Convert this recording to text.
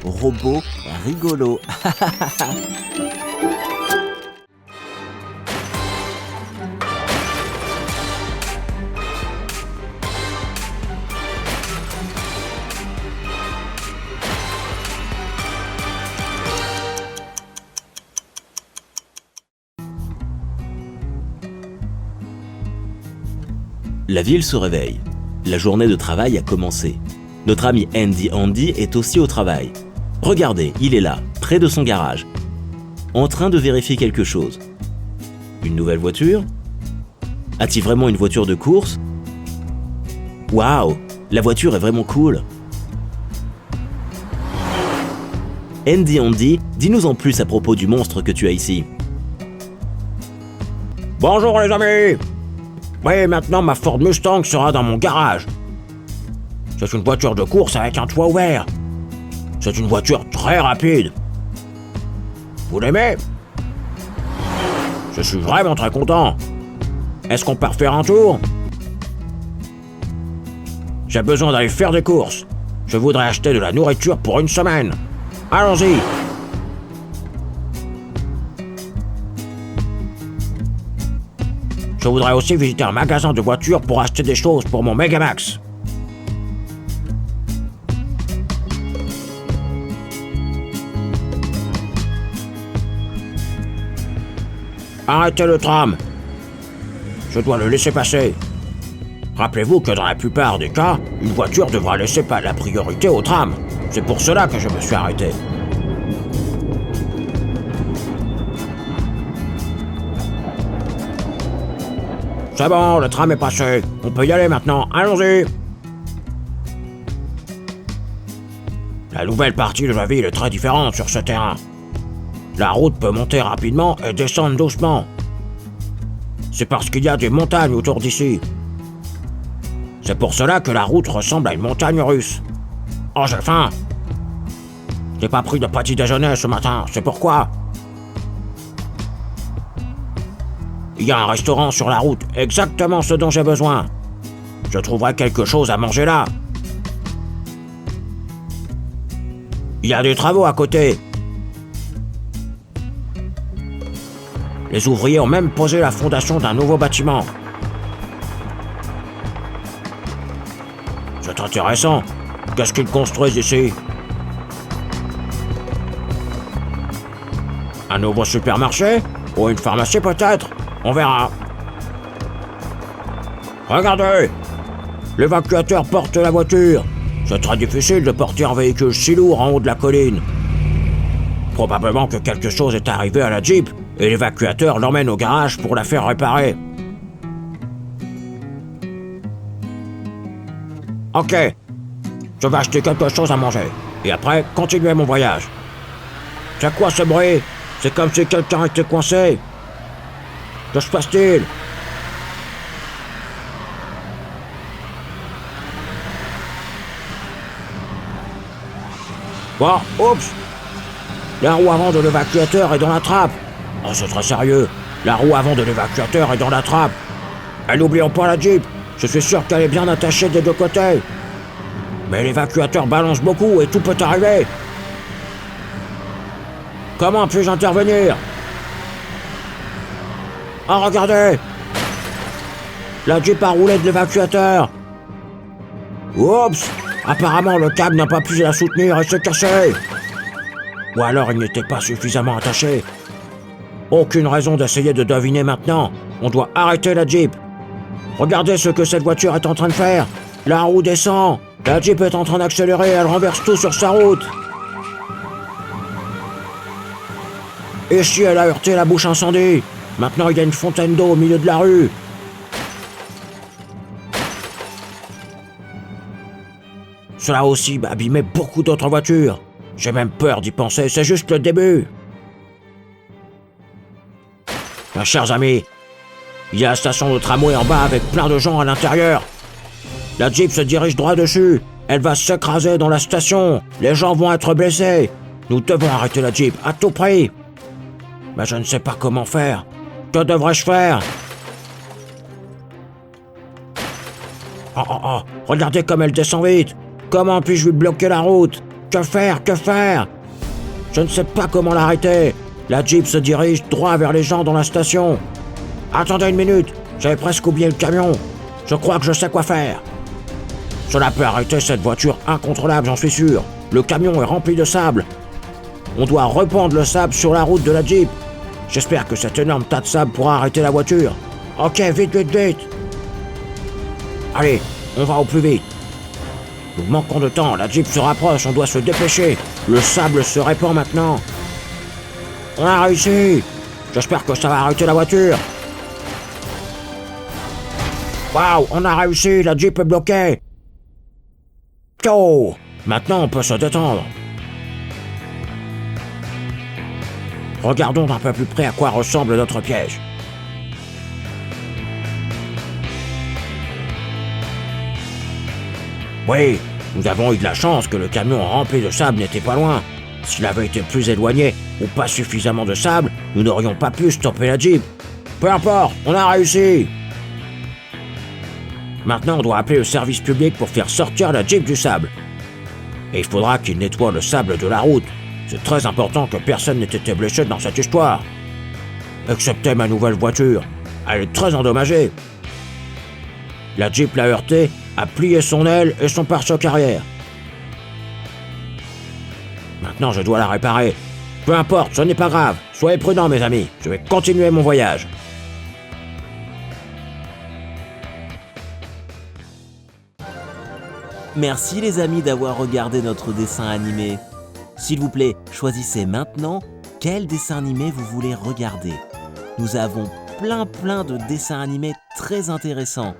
robot rigolo. La ville se réveille. La journée de travail a commencé. Notre ami Andy est aussi au travail. Regardez, il est là, près de son garage, en train de vérifier quelque chose. Une nouvelle voiture? A-t-il vraiment une voiture de course? Waouh, la voiture est vraiment cool. Andy, dis-nous en plus à propos du monstre que tu as ici. Bonjour les amis! Oui, maintenant ma Ford Mustang sera dans mon garage. C'est une voiture de course avec un toit ouvert. C'est une voiture très rapide. Vous l'aimez? Je suis vraiment très content. Est-ce qu'on part faire un tour? J'ai besoin d'aller faire des courses. Je voudrais acheter de la nourriture pour une semaine. Allons-y. Je voudrais aussi visiter un magasin de voitures pour acheter des choses pour mon Megamax. Arrêtez le tram. Je dois le laisser passer. Rappelez-vous que dans la plupart des cas, une voiture devra laisser la priorité au tram. C'est pour cela que je me suis arrêté. C'est bon, le tram est passé. On peut y aller maintenant. Allons-y. La nouvelle partie de la ville est très différente sur ce terrain. La route peut monter rapidement et descendre doucement. C'est parce qu'il y a des montagnes autour d'ici. C'est pour cela que la route ressemble à une montagne russe. Oh, j'ai faim. J'ai pas pris de petit déjeuner ce matin, c'est pourquoi. Il y a un restaurant sur la route, exactement ce dont j'ai besoin. Je trouverai quelque chose à manger là. Il y a des travaux à côté. Les ouvriers ont même posé la fondation d'un nouveau bâtiment. C'est intéressant. Qu'est-ce qu'ils construisent ici? Un nouveau supermarché? Ou une pharmacie peut-être? On verra. Regardez! L'évacuateur porte la voiture. C'est très difficile de porter un véhicule si lourd en haut de la colline. Probablement que quelque chose est arrivé à la Jeep et l'évacuateur l'emmène au garage pour la faire réparer. Ok. Je vais acheter quelque chose à manger. Et après, continuer mon voyage. C'est quoi ce bruit? C'est comme si quelqu'un était coincé. Que se passe-t-il? Oh, oups! La roue avant de l'évacuateur est dans la trappe. Oh, c'est très sérieux. La roue avant de l'évacuateur est dans la trappe. Et n'oublions pas la Jeep. Je suis sûr qu'elle est bien attachée des deux côtés. Mais l'évacuateur balance beaucoup et tout peut arriver. Comment puis-je intervenir? Oh, regardez! La Jeep a roulé de l'évacuateur. Oups! Apparemment, le câble n'a pas pu la soutenir et s'est cassé. Ou alors, il n'était pas suffisamment attaché. Aucune raison d'essayer de deviner maintenant. On doit arrêter la Jeep. Regardez ce que cette voiture est en train de faire. La roue descend. La Jeep est en train d'accélérer. Elle renverse tout sur sa route. Ici, elle a heurté la bouche incendie. Maintenant, il y a une fontaine d'eau au milieu de la rue. Cela a aussi abîmé beaucoup d'autres voitures. J'ai même peur d'y penser, c'est juste le début. Mes chers amis, il y a la station de tramway en bas avec plein de gens à l'intérieur. La Jeep se dirige droit dessus. Elle va s'écraser dans la station. Les gens vont être blessés. Nous devons arrêter la Jeep à tout prix. Mais je ne sais pas comment faire. Que devrais-je faire? Oh, regardez comme elle descend vite. Comment puis-je lui bloquer la route? Que faire? Que faire? Je ne sais pas comment l'arrêter. La Jeep se dirige droit vers les gens dans la station. Attendez une minute, j'avais presque oublié le camion. Je crois que je sais quoi faire. Cela peut arrêter cette voiture incontrôlable, j'en suis sûr. Le camion est rempli de sable. On doit répandre le sable sur la route de la Jeep. J'espère que cet énorme tas de sable pourra arrêter la voiture. Ok, vite, vite, vite. Allez, on va au plus vite. Nous manquons de temps, la Jeep se rapproche, on doit se dépêcher. Le sable se répand maintenant. On a réussi. J'espère que ça va arrêter la voiture. Waouh, on a réussi, la Jeep est bloquée. Oh, maintenant on peut se détendre. Regardons d'un peu plus près à quoi ressemble notre piège. Oui, nous avons eu de la chance que le camion rempli de sable n'était pas loin. S'il avait été plus éloigné ou pas suffisamment de sable, nous n'aurions pas pu stopper la Jeep. Peu importe, on a réussi. Maintenant, on doit appeler le service public pour faire sortir la Jeep du sable. Et il faudra qu'il nettoie le sable de la route. C'est très important que personne n'ait été blessé dans cette histoire. Excepté ma nouvelle voiture. Elle est très endommagée. La Jeep l'a heurté, a plié son aile et son pare-choc arrière. Maintenant, je dois la réparer. Peu importe, ce n'est pas grave. Soyez prudents, mes amis. Je vais continuer mon voyage. Merci les amis d'avoir regardé notre dessin animé. S'il vous plaît, choisissez maintenant quel dessin animé vous voulez regarder. Nous avons plein de dessins animés très intéressants.